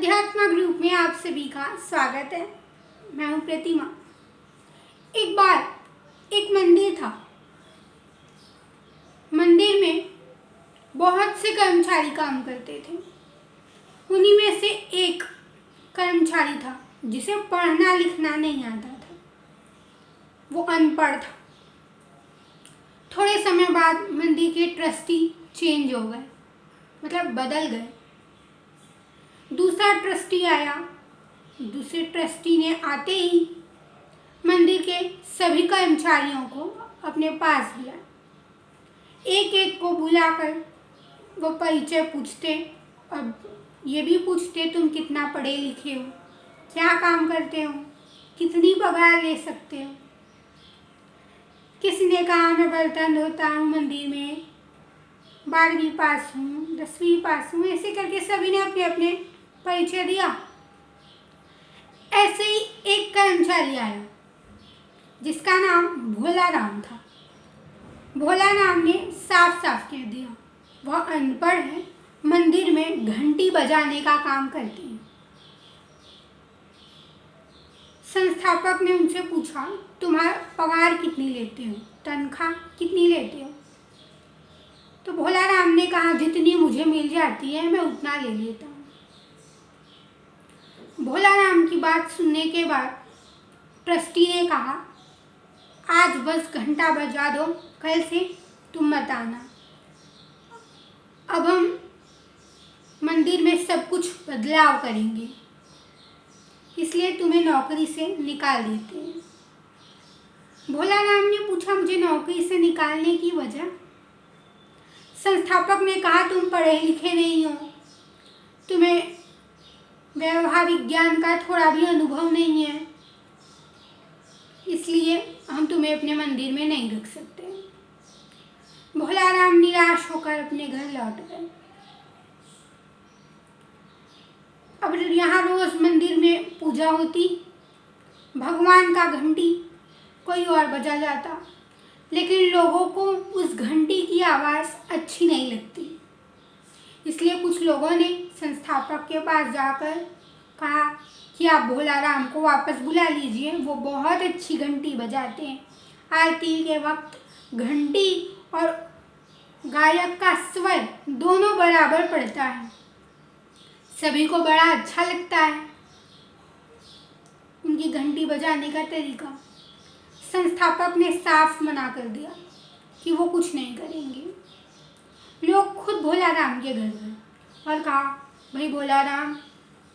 अध्यात्म ग्रुप में आप सभी का स्वागत है। मैं हूँ प्रतिमा। एक बार एक मंदिर था। मंदिर में बहुत से कर्मचारी काम करते थे। उन्हीं में से एक कर्मचारी था जिसे पढ़ना लिखना नहीं आता था। वो अनपढ़ था। थोड़े समय बाद मंदिर के ट्रस्टी चेंज हो गए, मतलब बदल गए। दूसरा ट्रस्टी आया। दूसरे ट्रस्टी ने आते ही मंदिर के सभी कर्मचारियों को अपने पास बुलाया। एक एक को बुलाकर वो परिचय पूछते, अब ये भी पूछते तुम कितना पढ़े लिखे हो, क्या काम करते हो, कितनी पगार ले सकते हो। किसी ने कहा मैं बर्तन धोता हूँ मंदिर में, 12वीं पास हूँ, 10वीं पास हूँ। ऐसे करके सभी ने अपने अपने परिचय दिया। ऐसे ही एक कर्मचारी आया जिसका नाम भोला राम था। भोला राम ने साफ साफ कह दिया वह अनपढ़ है, मंदिर में घंटी बजाने का काम करते हैं। संस्थापक ने उनसे पूछा तुम्हारा पगार कितनी लेते हो, तनख्वाह कितनी लेते हो। तो भोला राम ने कहा जितनी मुझे मिल जाती है मैं उतना ले लेता हूँ। भोला राम की बात सुनने के बाद ट्रस्टी ने कहा आज बस घंटा बजा दो, कल से तुम मत आना। अब हम मंदिर में सब कुछ बदलाव करेंगे, इसलिए तुम्हें नौकरी से निकाल देते हैं। भोला राम ने पूछा मुझे नौकरी से निकालने की वजह। संस्थापक ने कहा तुम पढ़े लिखे नहीं हो, तुम्हें व्यवहारिक ज्ञान का थोड़ा भी अनुभव नहीं है, इसलिए हम तुम्हें अपने मंदिर में नहीं रख सकते। भोला राम निराश होकर अपने घर लौट गए। अब यहाँ रोज मंदिर में पूजा होती, भगवान का घंटी कोई और बजा जाता, लेकिन लोगों को उस घंटी की आवाज़ अच्छी नहीं लगती। इसलिए कुछ लोगों ने संस्थापक के पास जाकर कहा कि आप भोला राम को वापस बुला लीजिए, वो बहुत अच्छी घंटी बजाते हैं। आरती के वक्त घंटी और गायक का स्वर दोनों बराबर पड़ता है, सभी को बड़ा अच्छा लगता है उनकी घंटी बजाने का तरीका। संस्थापक ने साफ मना कर दिया कि वो कुछ नहीं करेंगे। लोग खुद भोला राम के घर गए और कहा भाई भोला राम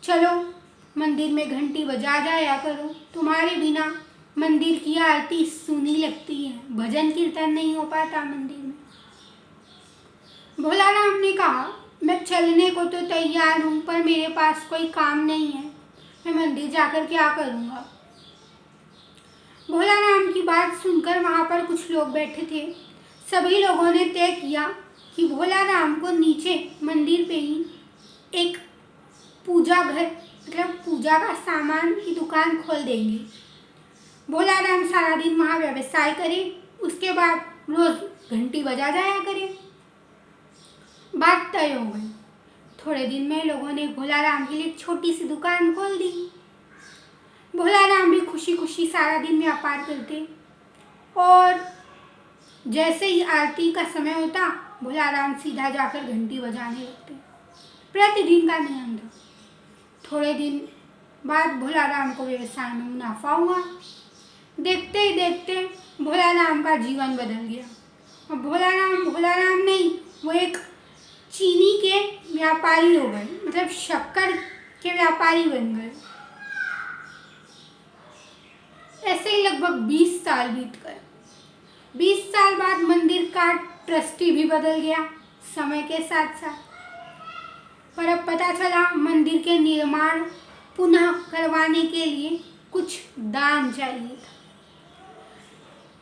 चलो मंदिर में घंटी बजा जाया करो, तुम्हारे बिना मंदिर की आरती सुनी लगती है, भजन कीर्तन नहीं हो पाता मंदिर में। भोला राम ने कहा मैं चलने को तो तैयार हूँ, पर मेरे पास कोई काम नहीं है, मैं मंदिर जाकर क्या करूँगा। भोला राम की बात सुनकर वहाँ पर कुछ लोग बैठे थे। सभी लोगों ने तय किया कि भोला राम को नीचे मंदिर पे ही एक पूजा घर, मतलब पूजा का सामान की दुकान खोल देंगे। भोला राम सारा दिन वहाँ व्यवसाय करे, उसके बाद रोज घंटी बजा जाया करे। बात तय हो गई। थोड़े दिन में लोगों ने भोला राम के लिए एक छोटी सी दुकान खोल दी। भोला राम भी खुशी खुशी सारा दिन व्यापार करते और जैसे ही आरती का समय होता भोला राम सीधा जाकर घंटी बजाने लगते। प्रतिदिन का नियम था। थोड़े दिन बाद भोला राम को व्यवसाय में मुनाफा हुआ। देखते ही देखते भोला राम का जीवन बदल गया। और भोला राम नहीं, वो एक चीनी के व्यापारी हो गए, मतलब शक्कर के व्यापारी बन गए। ऐसे ही लगभग 20 साल बीत गए। 20 साल बाद मंदिर का ट्रस्टी भी बदल गया समय के साथ साथ। पर अब पता चला मंदिर के निर्माण पुनः करवाने के लिए कुछ दान चाहिए था।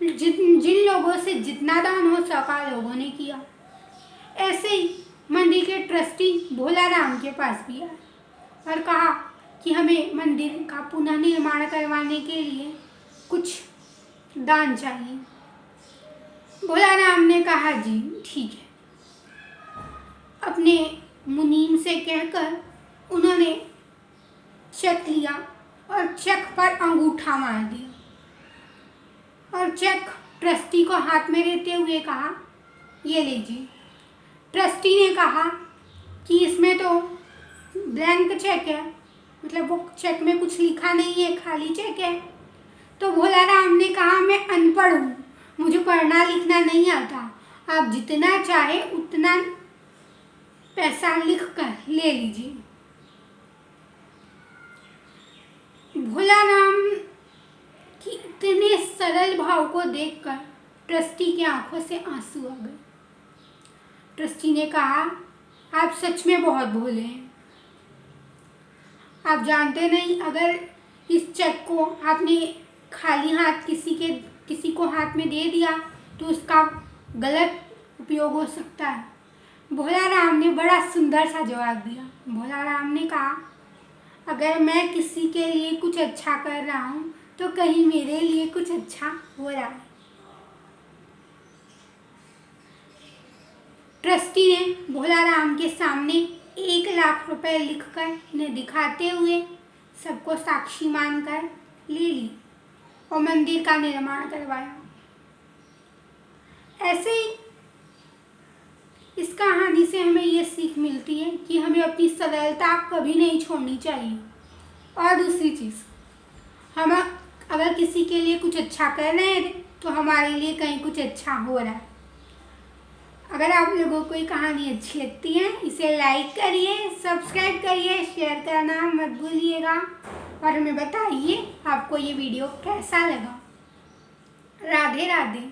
जिन लोगों से जितना दान हो सका लोगों ने किया। ऐसे ही मंदिर के ट्रस्टी भोला राम के पास भी आए और कहा कि हमें मंदिर का पुनः निर्माण करवाने के लिए कुछ दान चाहिए। भोला राम ने कहा जी ठीक है। अपने मुनीम से कहकर उन्होंने चेक लिया और चेक पर अंगूठा मार दिया और चेक ट्रस्टी को हाथ में देते हुए कहा, ये लीजिए। ट्रस्टी ने कहा कि इसमें तो ब्लैंक चेक है, मतलब वो चेक में कुछ लिखा नहीं है, खाली चेक है। तो भोला राम ने कहा, मैं अनपढ़ हूँ, मुझे पढ़ना लिखना नहीं आता, आप जितना चाहे उतना पैसा लिख कर ले लीजिए। भोला राम की इतने सरल भाव को देखकर ट्रस्टी की आंखों से आंसू आ गए। ट्रस्टी ने कहा, आप सच में बहुत भोले हैं। आप जानते नहीं, अगर इस चेक को आपने खाली हाथ किसी को हाथ में दे दिया तो उसका गलत उपयोग हो सकता है। भोला राम ने बड़ा सुंदर सा जवाब दिया। भोला राम ने कहा, अगर मैं किसी के लिए कुछ अच्छा कर रहा हूँ तो कहीं मेरे लिए कुछ अच्छा हो रहा है। ट्रस्टी ने भोला राम के सामने 1,00,000 रुपए लिखकर इन्हें दिखाते हुए सबको साक्षी मानकर ले ली और मंदिर का निर्माण करवाया। ऐसे ही इस कहानी से हमें ये सीख मिलती है कि हमें अपनी सरलता कभी नहीं छोड़नी चाहिए। और दूसरी चीज़, हम अगर किसी के लिए कुछ अच्छा कर रहे हैं तो हमारे लिए कहीं कुछ अच्छा हो रहा है। अगर आप लोगों को ये कहानी अच्छी लगती है, इसे लाइक करिए, सब्सक्राइब करिए, शेयर करना मत भूलिएगा और हमें बताइए आपको ये वीडियो कैसा लगा। राधे राधे।